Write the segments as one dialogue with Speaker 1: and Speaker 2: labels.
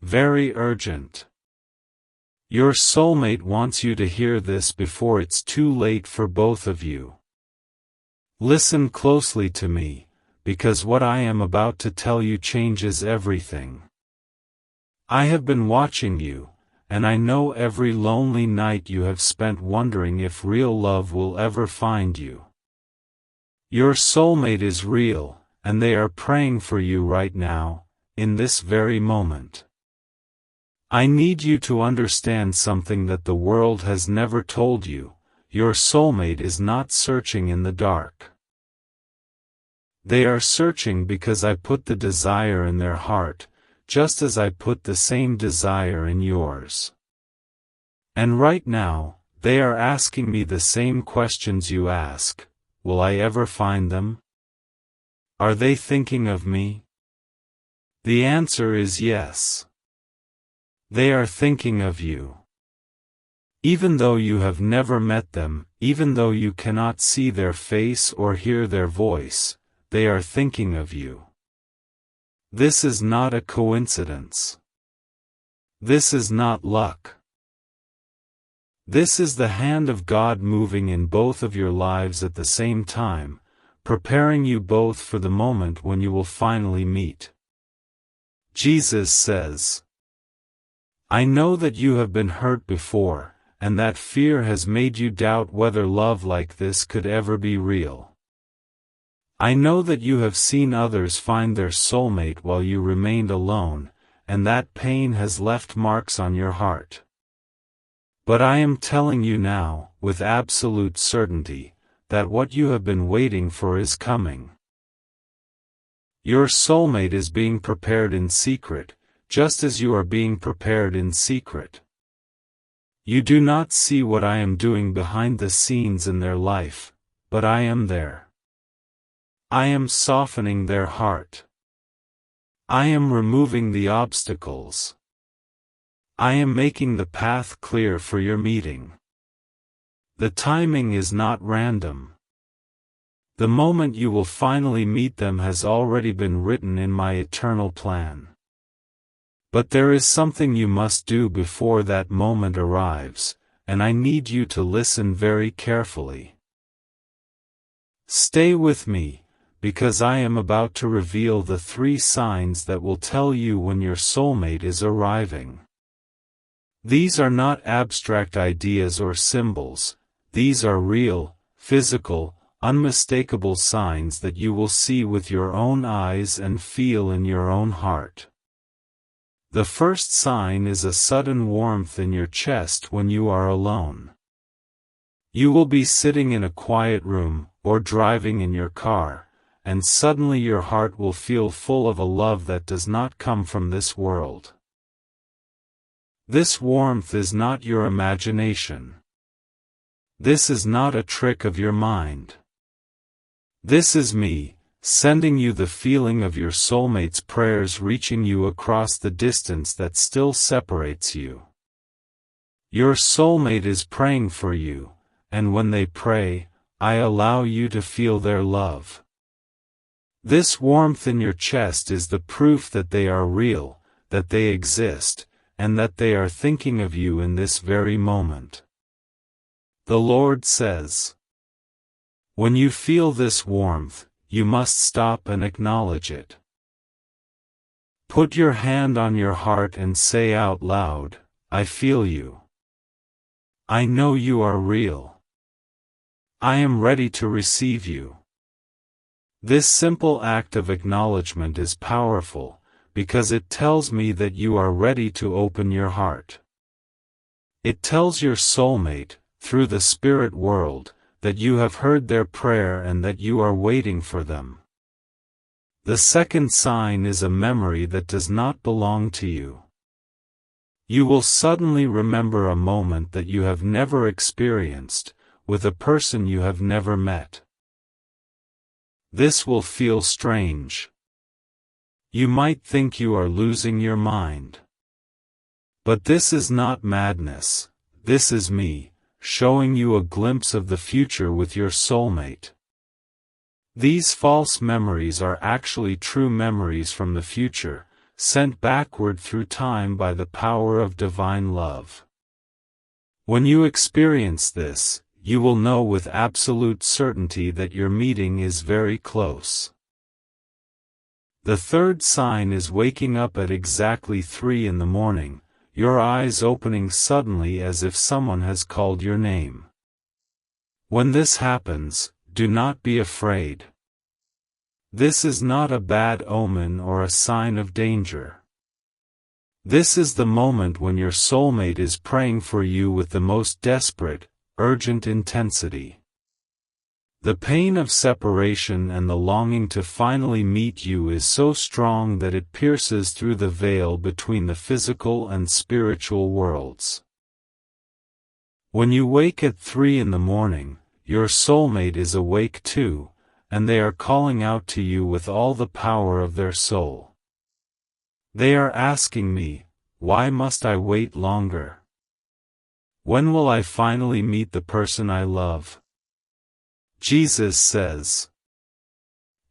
Speaker 1: very urgent. Your soulmate wants you to hear this before it's too late for both of you. Listen closely to me, because what I am about to tell you changes everything. I have been watching you, and I know every lonely night you have spent wondering if real love will ever find you. Your soulmate is real, and they are praying for you right now, in this very moment. I need you to understand something that the world has never told you: your soulmate is not searching in the dark. They are searching because I put the desire in their heart, just as I put the same desire in yours. And right now, they are asking me the same questions you ask: will I ever find them? Are they thinking of me? The answer is yes. They are thinking of you. Even though you have never met them, even though you cannot see their face or hear their voice, they are thinking of you. This is not a coincidence. This is not luck. This is the hand of God moving in both of your lives at the same time, preparing you both for the moment when you will finally meet. Jesus says, "I know that you have been hurt before, and that fear has made you doubt whether love like this could ever be real. I know that you have seen others find their soulmate while you remained alone, and that pain has left marks on your heart. But I am telling you now, with absolute certainty, that what you have been waiting for is coming. Your soulmate is being prepared in secret, just as you are being prepared in secret. You do not see what I am doing behind the scenes in their life, but I am there. I am softening their heart. I am removing the obstacles. I am making the path clear for your meeting. The timing is not random. The moment you will finally meet them has already been written in my eternal plan. But there is something you must do before that moment arrives, and I need you to listen very carefully. Stay with me, because I am about to reveal the 3 signs that will tell you when your soulmate is arriving. These are not abstract ideas or symbols, these are real, physical, unmistakable signs that you will see with your own eyes and feel in your own heart. The first sign is a sudden warmth in your chest when you are alone. You will be sitting in a quiet room, or driving in your car, and suddenly your heart will feel full of a love that does not come from this world. This warmth is not your imagination. This is not a trick of your mind. This is me, sending you the feeling of your soulmate's prayers reaching you across the distance that still separates you. Your soulmate is praying for you, and when they pray, I allow you to feel their love. This warmth in your chest is the proof that they are real, that they exist, and that they are thinking of you in this very moment. The Lord says, when you feel this warmth, you must stop and acknowledge it. Put your hand on your heart and say out loud, I feel you. I know you are real. I am ready to receive you. This simple act of acknowledgement is powerful, because it tells me that you are ready to open your heart. It tells your soulmate, through the spirit world, that you have heard their prayer and that you are waiting for them. The second sign is a memory that does not belong to you. You will suddenly remember a moment that you have never experienced, with a person you have never met. This will feel strange. You might think you are losing your mind. But this is not madness, this is me, showing you a glimpse of the future with your soulmate. These false memories are actually true memories from the future, sent backward through time by the power of divine love. When you experience this, you will know with absolute certainty that your meeting is very close. The third sign is waking up at exactly 3 in the morning, your eyes opening suddenly as if someone has called your name. When this happens, do not be afraid. This is not a bad omen or a sign of danger. This is the moment when your soulmate is praying for you with the most desperate, urgent intensity. The pain of separation and the longing to finally meet you is so strong that it pierces through the veil between the physical and spiritual worlds. When you wake at 3 in the morning, your soulmate is awake too, and they are calling out to you with all the power of their soul. They are asking me, why must I wait longer? When will I finally meet the person I love? Jesus says.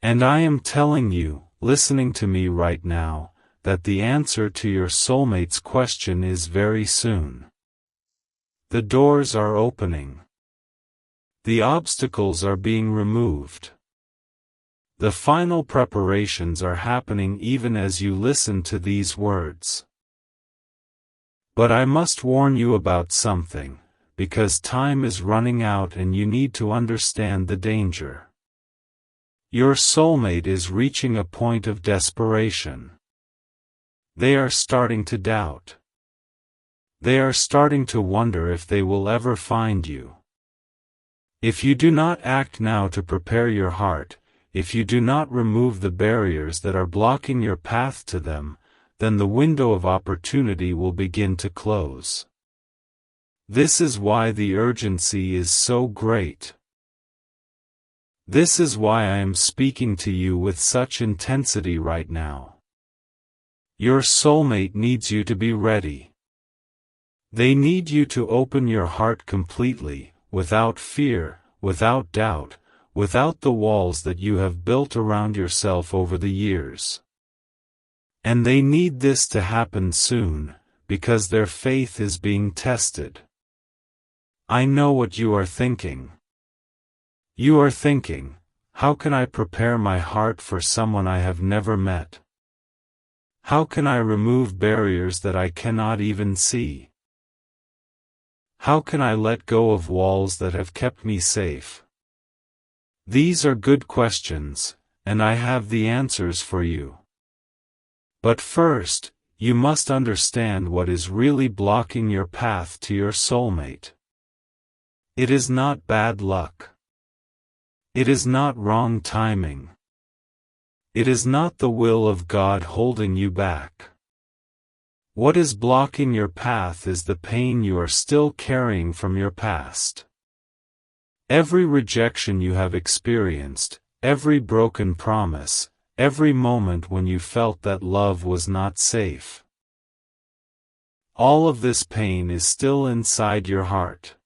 Speaker 1: And I am telling you, listening to me right now, that the answer to your soulmate's question is very soon. The doors are opening. The obstacles are being removed. The final preparations are happening even as you listen to these words. But I must warn you about something, because time is running out and you need to understand the danger. Your soulmate is reaching a point of desperation. They are starting to doubt. They are starting to wonder if they will ever find you. If you do not act now to prepare your heart, if you do not remove the barriers that are blocking your path to them, then the window of opportunity will begin to close. This is why the urgency is so great. This is why I am speaking to you with such intensity right now. Your soulmate needs you to be ready. They need you to open your heart completely, without fear, without doubt, without the walls that you have built around yourself over the years. And they need this to happen soon, because their faith is being tested. I know what you are thinking. You are thinking, how can I prepare my heart for someone I have never met? How can I remove barriers that I cannot even see? How can I let go of walls that have kept me safe? These are good questions, and I have the answers for you. But first, you must understand what is really blocking your path to your soulmate. It is not bad luck. It is not wrong timing. It is not the will of God holding you back. What is blocking your path is the pain you are still carrying from your past. Every rejection you have experienced, every broken promise, every moment when you felt that love was not safe. All of this pain is still inside your heart.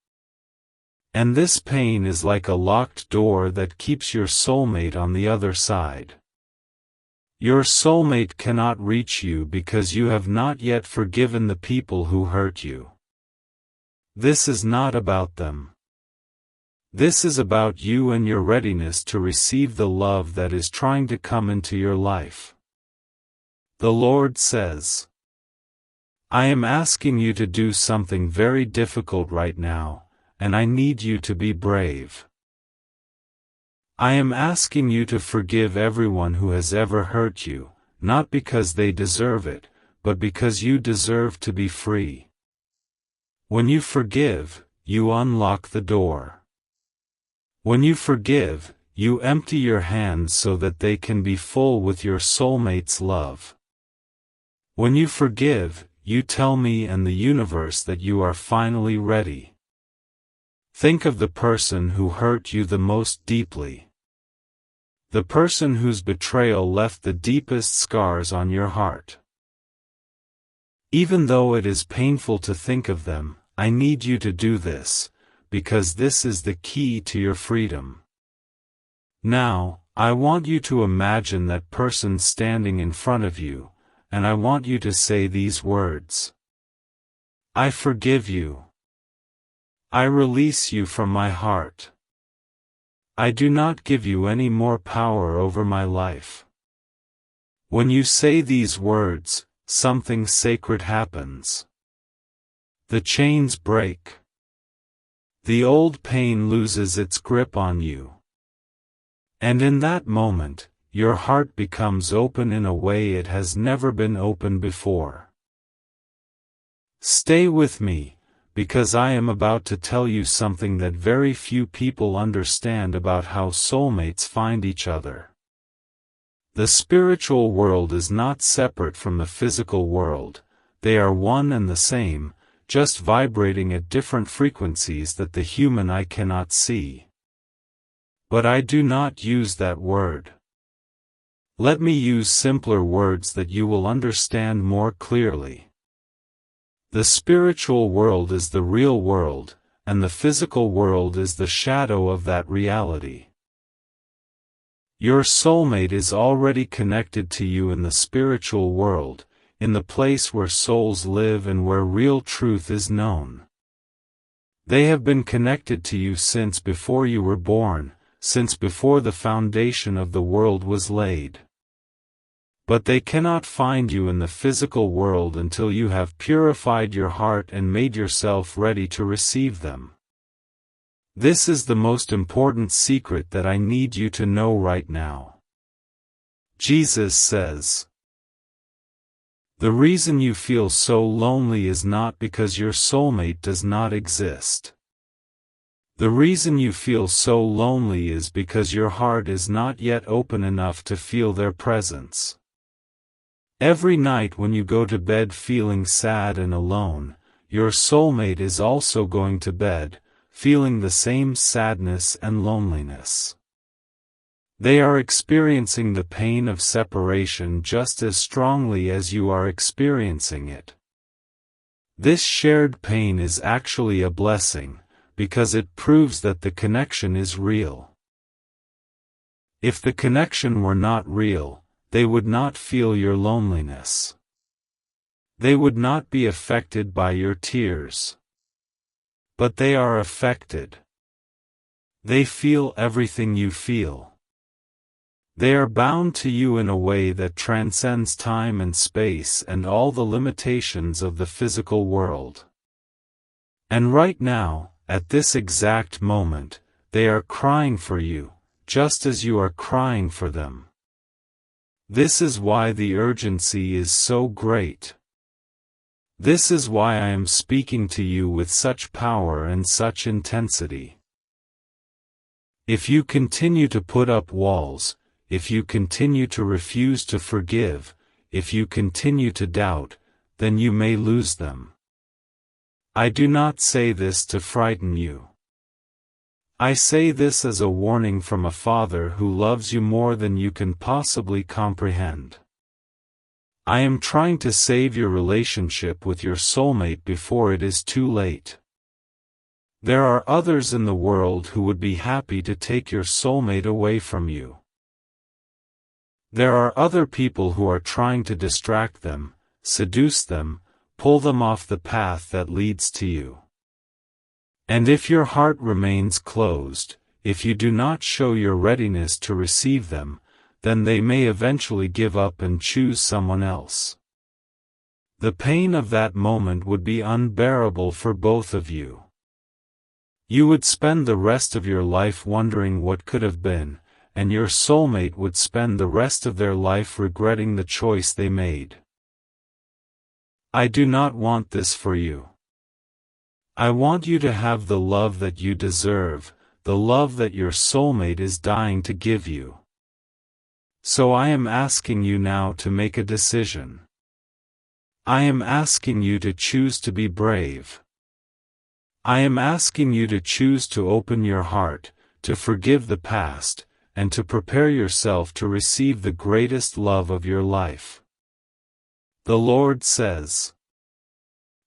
Speaker 1: And this pain is like a locked door that keeps your soulmate on the other side. Your soulmate cannot reach you because you have not yet forgiven the people who hurt you. This is not about them. This is about you and your readiness to receive the love that is trying to come into your life. The Lord says, I am asking you to do something very difficult right now, and I need you to be brave. I am asking you to forgive everyone who has ever hurt you, not because they deserve it, but because you deserve to be free. When you forgive, you unlock the door. When you forgive, you empty your hands so that they can be full with your soulmate's love. When you forgive, you tell me and the universe that you are finally ready. Think of the person who hurt you the most deeply. The person whose betrayal left the deepest scars on your heart. Even though it is painful to think of them, I need you to do this, because this is the key to your freedom. Now, I want you to imagine that person standing in front of you, and I want you to say these words. I forgive you. I release you from my heart. I do not give you any more power over my life. When you say these words, something sacred happens. The chains break. The old pain loses its grip on you. And in that moment, your heart becomes open in a way it has never been open before. Stay with me, because I am about to tell you something that very few people understand about how soulmates find each other. The spiritual world is not separate from the physical world, they are one and the same, just vibrating at different frequencies that the human eye cannot see. But I do not use that word. Let me use simpler words that you will understand more clearly. The spiritual world is the real world, and the physical world is the shadow of that reality. Your soulmate is already connected to you in the spiritual world, in the place where souls live and where real truth is known. They have been connected to you since before you were born, since before the foundation of the world was laid. But they cannot find you in the physical world until you have purified your heart and made yourself ready to receive them. This is the most important secret that I need you to know right now. Jesus says, the reason you feel so lonely is not because your soulmate does not exist. The reason you feel so lonely is because your heart is not yet open enough to feel their presence. Every night when you go to bed feeling sad and alone, your soulmate is also going to bed, feeling the same sadness and loneliness. They are experiencing the pain of separation just as strongly as you are experiencing it. This shared pain is actually a blessing, because it proves that the connection is real. If the connection were not real, they would not feel your loneliness. They would not be affected by your tears. But they are affected. They feel everything you feel. They are bound to you in a way that transcends time and space and all the limitations of the physical world. And right now, at this exact moment, they are crying for you, just as you are crying for them. This is why the urgency is so great. This is why I am speaking to you with such power and such intensity. If you continue to put up walls, if you continue to refuse to forgive, if you continue to doubt, then you may lose them. I do not say this to frighten you. I say this as a warning from a Father who loves you more than you can possibly comprehend. I am trying to save your relationship with your soulmate before it is too late. There are others in the world who would be happy to take your soulmate away from you. There are other people who are trying to distract them, seduce them, pull them off the path that leads to you. And if your heart remains closed, if you do not show your readiness to receive them, then they may eventually give up and choose someone else. The pain of that moment would be unbearable for both of you. You would spend the rest of your life wondering what could have been, and your soulmate would spend the rest of their life regretting the choice they made. I do not want this for you. I want you to have the love that you deserve, the love that your soulmate is dying to give you. So I am asking you now to make a decision. I am asking you to choose to be brave. I am asking you to choose to open your heart, to forgive the past, and to prepare yourself to receive the greatest love of your life. The Lord says,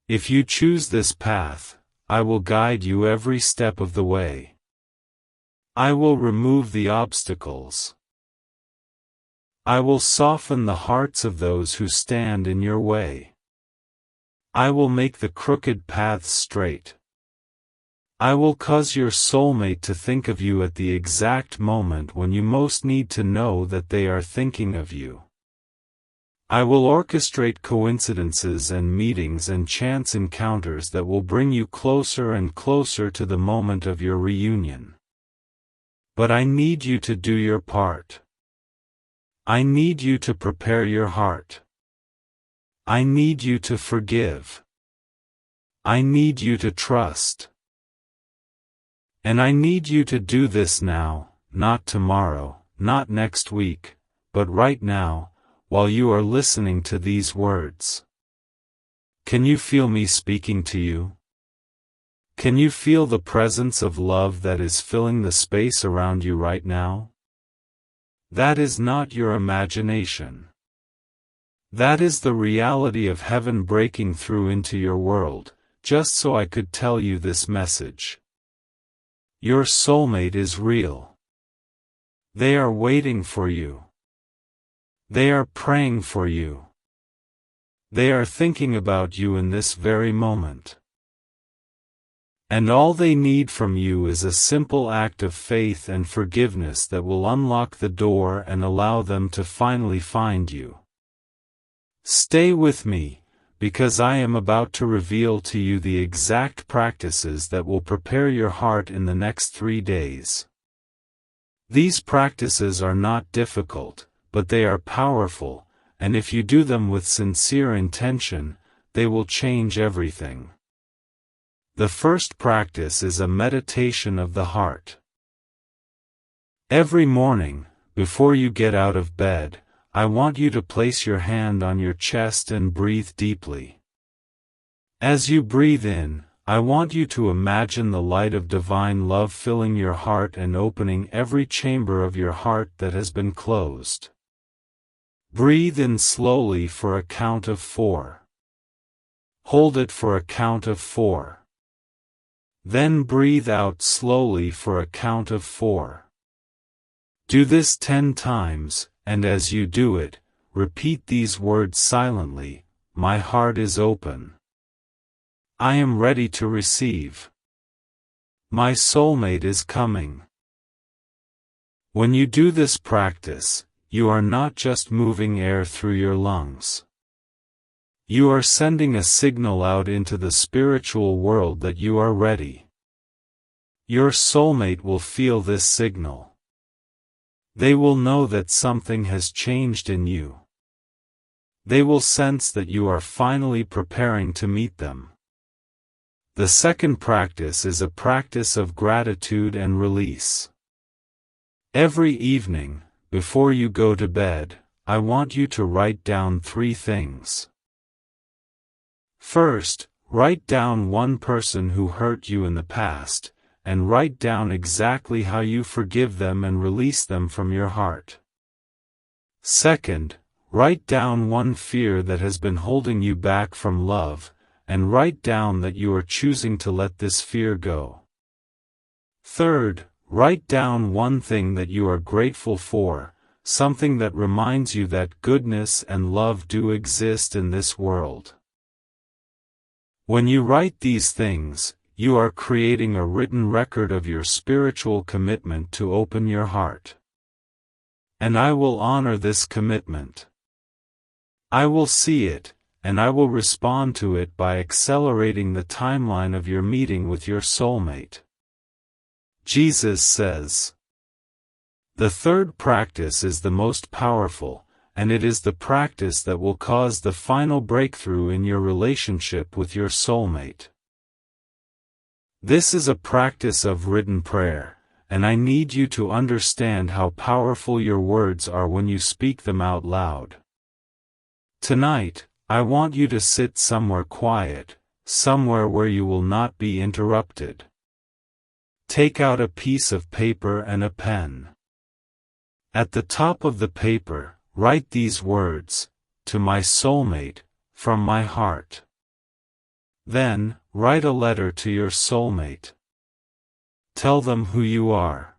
Speaker 1: if you choose this path, I will guide you every step of the way. I will remove the obstacles. I will soften the hearts of those who stand in your way. I will make the crooked paths straight. I will cause your soulmate to think of you at the exact moment when you most need to know that they are thinking of you. I will orchestrate coincidences and meetings and chance encounters that will bring you closer and closer to the moment of your reunion. But I need you to do your part. I need you to prepare your heart. I need you to forgive. I need you to trust. And I need you to do this now, not tomorrow, not next week, but right now, while you are listening to these words. Can you feel me speaking to you? Can you feel the presence of love that is filling the space around you right now? That is not your imagination. That is the reality of heaven breaking through into your world, just so I could tell you this message. Your soulmate is real. They are waiting for you. They are praying for you. They are thinking about you in this very moment. And all they need from you is a simple act of faith and forgiveness that will unlock the door and allow them to finally find you. Stay with me, because I am about to reveal to you the exact practices that will prepare your heart in the next 3 days. These practices are not difficult, but they are powerful, and if you do them with sincere intention, they will change everything. The first practice is a meditation of the heart. Every morning, before you get out of bed, I want you to place your hand on your chest and breathe deeply. As you breathe in, I want you to imagine the light of divine love filling your heart and opening every chamber of your heart that has been closed. Breathe in slowly for a count of 4. Hold it for a count of 4. Then breathe out slowly for a count of 4. Do this 10 times, and as you do it, repeat these words silently: my heart is open. I am ready to receive. My soulmate is coming. When you do this practice, you are not just moving air through your lungs. You are sending a signal out into the spiritual world that you are ready. Your soulmate will feel this signal. They will know that something has changed in you. They will sense that you are finally preparing to meet them. The second practice is a practice of gratitude and release. Every evening, before you go to bed, I want you to write down 3 things. First, write down one person who hurt you in the past, and write down exactly how you forgive them and release them from your heart. Second, write down one fear that has been holding you back from love, and write down that you are choosing to let this fear go. Third, write down one thing that you are grateful for, something that reminds you that goodness and love do exist in this world. When you write these things, you are creating a written record of your spiritual commitment to open your heart. And I will honor this commitment. I will see it, and I will respond to it by accelerating the timeline of your meeting with your soulmate. Jesus says. The third practice is the most powerful, and it is the practice that will cause the final breakthrough in your relationship with your soulmate. This is a practice of written prayer, and I need you to understand how powerful your words are when you speak them out loud. Tonight, I want you to sit somewhere quiet, somewhere where you will not be interrupted. Take out a piece of paper and a pen. At the top of the paper, write these words: to my soulmate, from my heart. Then, write a letter to your soulmate. Tell them who you are.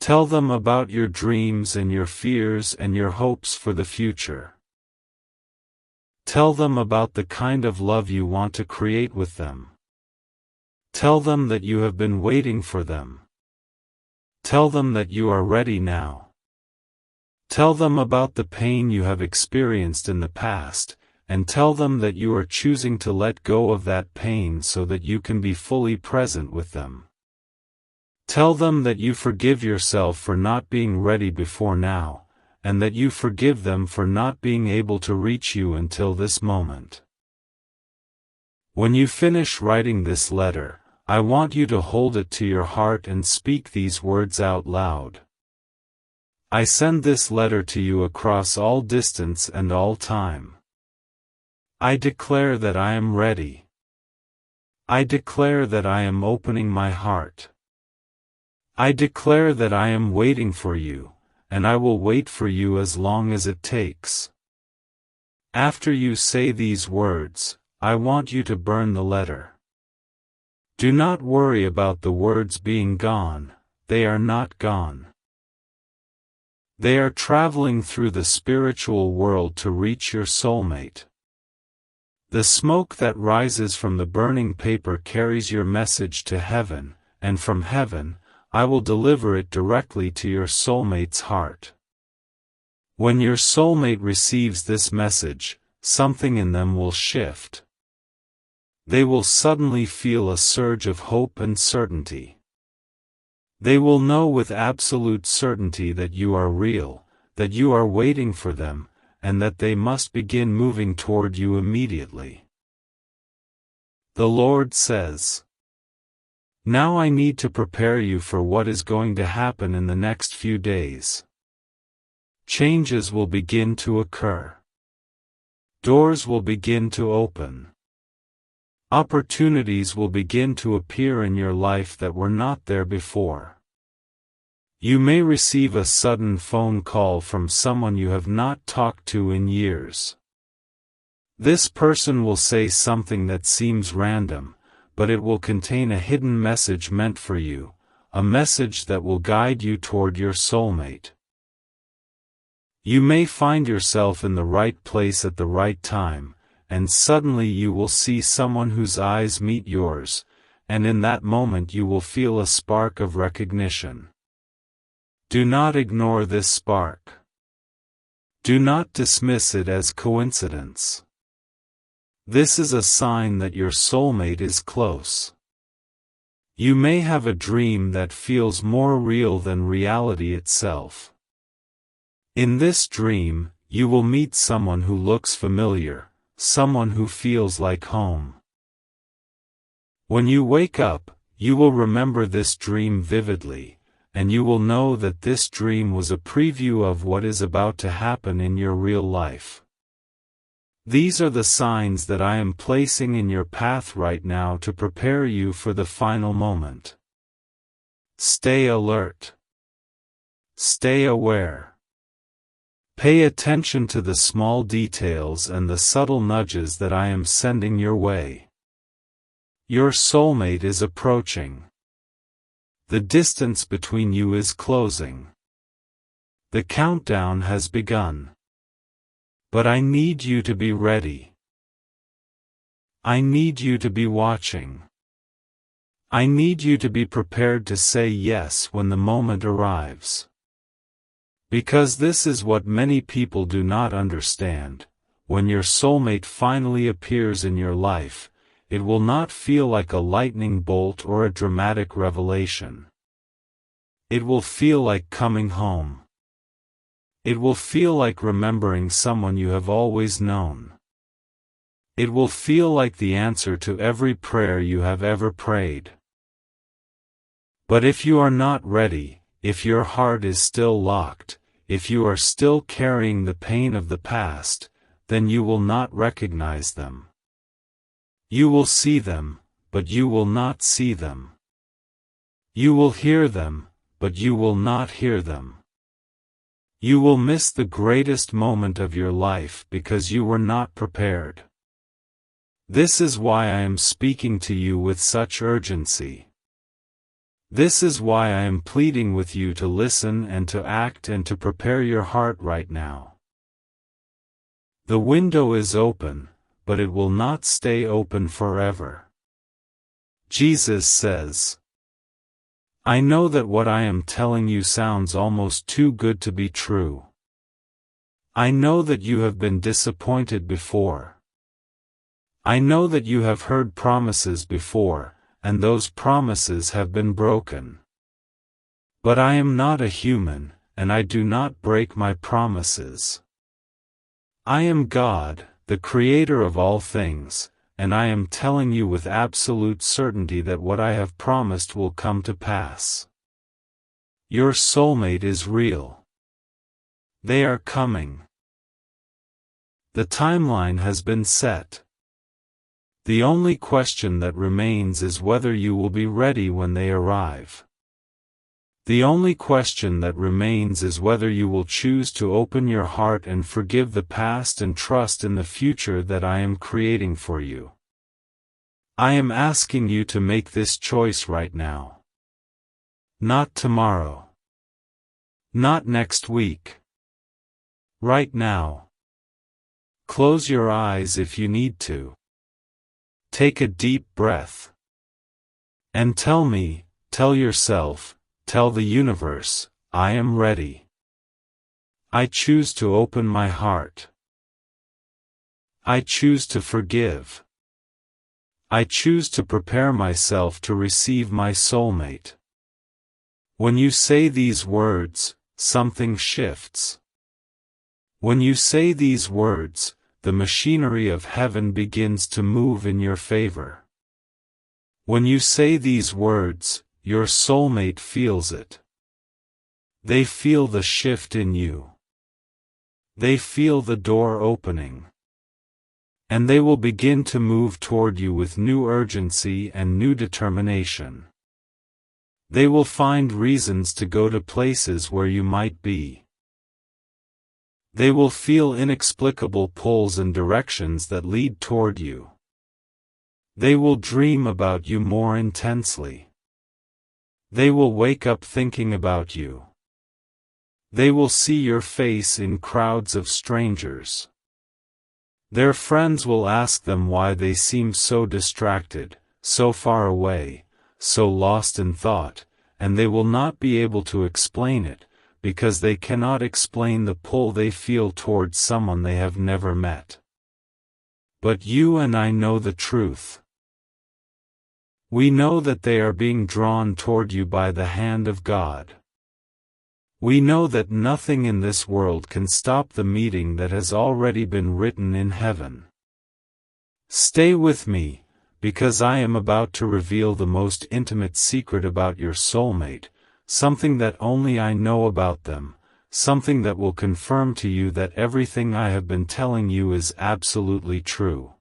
Speaker 1: Tell them about your dreams and your fears and your hopes for the future. Tell them about the kind of love you want to create with them. Tell them that you have been waiting for them. Tell them that you are ready now. Tell them about the pain you have experienced in the past, and tell them that you are choosing to let go of that pain so that you can be fully present with them. Tell them that you forgive yourself for not being ready before now, and that you forgive them for not being able to reach you until this moment. When you finish writing this letter, I want you to hold it to your heart and speak these words out loud. I send this letter to you across all distance and all time. I declare that I am ready. I declare that I am opening my heart. I declare that I am waiting for you, and I will wait for you as long as it takes. After you say these words, I want you to burn the letter. Do not worry about the words being gone, they are not gone. They are traveling through the spiritual world to reach your soulmate. The smoke that rises from the burning paper carries your message to heaven, and from heaven, I will deliver it directly to your soulmate's heart. When your soulmate receives this message, something in them will shift. They will suddenly feel a surge of hope and certainty. They will know with absolute certainty that you are real, that you are waiting for them, and that they must begin moving toward you immediately. The Lord says, "Now I need to prepare you for what is going to happen in the next few days. Changes will begin to occur. Doors will begin to open. Opportunities will begin to appear in your life that were not there before. You may receive a sudden phone call from someone you have not talked to in years. This person will say something that seems random, but it will contain a hidden message meant for you, a message that will guide you toward your soulmate. You may find yourself in the right place at the right time, and suddenly you will see someone whose eyes meet yours, and in that moment you will feel a spark of recognition. Do not ignore this spark. Do not dismiss it as coincidence. This is a sign that your soulmate is close. You may have a dream that feels more real than reality itself. In this dream, you will meet someone who looks familiar, someone who feels like home. When you wake up, you will remember this dream vividly, and you will know that this dream was a preview of what is about to happen in your real life. These are the signs that I am placing in your path right now to prepare you for the final moment. Stay alert. Stay aware. Pay attention to the small details and the subtle nudges that I am sending your way. Your soulmate is approaching. The distance between you is closing. The countdown has begun. But I need you to be ready. I need you to be watching. I need you to be prepared to say yes when the moment arrives. Because this is what many people do not understand. When your soulmate finally appears in your life, it will not feel like a lightning bolt or a dramatic revelation. It will feel like coming home. It will feel like remembering someone you have always known. It will feel like the answer to every prayer you have ever prayed. But if you are not ready, if your heart is still locked, if you are still carrying the pain of the past, then you will not recognize them. You will see them, but you will not see them. You will hear them, but you will not hear them. You will miss the greatest moment of your life because you were not prepared. This is why I am speaking to you with such urgency. This is why I am pleading with you to listen and to act and to prepare your heart right now. The window is open, but it will not stay open forever. Jesus says, I know that what I am telling you sounds almost too good to be true. I know that you have been disappointed before. I know that you have heard promises before, and those promises have been broken. But I am not a human, and I do not break my promises. I am God, the Creator of all things, and I am telling you with absolute certainty that what I have promised will come to pass. Your soulmate is real. They are coming. The timeline has been set. The only question that remains is whether you will be ready when they arrive. The only question that remains is whether you will choose to open your heart and forgive the past and trust in the future that I am creating for you. I am asking you to make this choice right now. Not tomorrow. Not next week. Right now. Close your eyes if you need to. Take a deep breath. And tell me, tell yourself, tell the universe, I am ready. I choose to open my heart. I choose to forgive. I choose to prepare myself to receive my soulmate. When you say these words, something shifts. When you say these words, the machinery of heaven begins to move in your favor. When you say these words, your soulmate feels it. They feel the shift in you. They feel the door opening. And they will begin to move toward you with new urgency and new determination. They will find reasons to go to places where you might be. They will feel inexplicable pulls and directions that lead toward you. They will dream about you more intensely. They will wake up thinking about you. They will see your face in crowds of strangers. Their friends will ask them why they seem so distracted, so far away, so lost in thought, and they will not be able to explain it, because they cannot explain the pull they feel towards someone they have never met. But you and I know the truth. We know that they are being drawn toward you by the hand of God. We know that nothing in this world can stop the meeting that has already been written in heaven. Stay with me, because I am about to reveal the most intimate secret about your soulmate, something that only I know about them, something that will confirm to you that everything I have been telling you is absolutely true.